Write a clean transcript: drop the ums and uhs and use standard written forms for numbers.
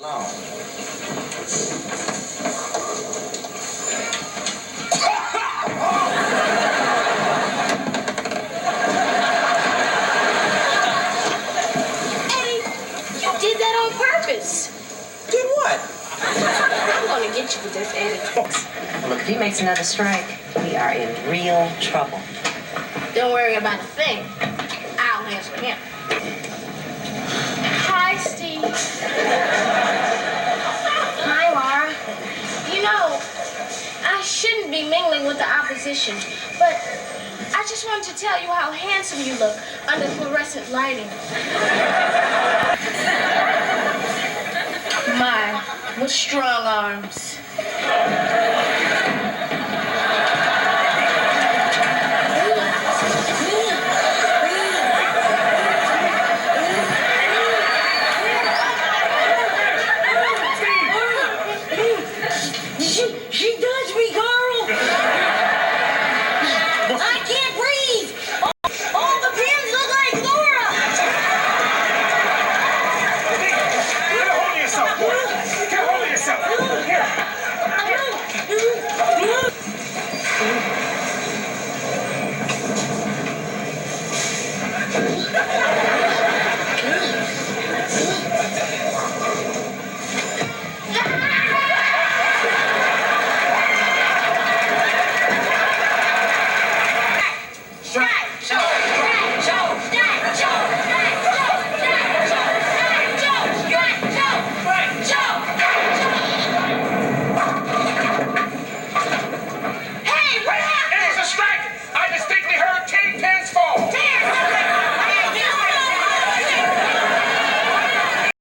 Eddie, you did that on purpose. Did what? I'm gonna get you for this, Eddie. Look, if he makes another strike, we are in real trouble. Don't worry about a thing. I'll handle him. Hi, Steve. Hi, Laura. You know, I shouldn't be mingling with the opposition, but I just wanted to tell you how handsome you look under fluorescent lighting. My, with strong arms.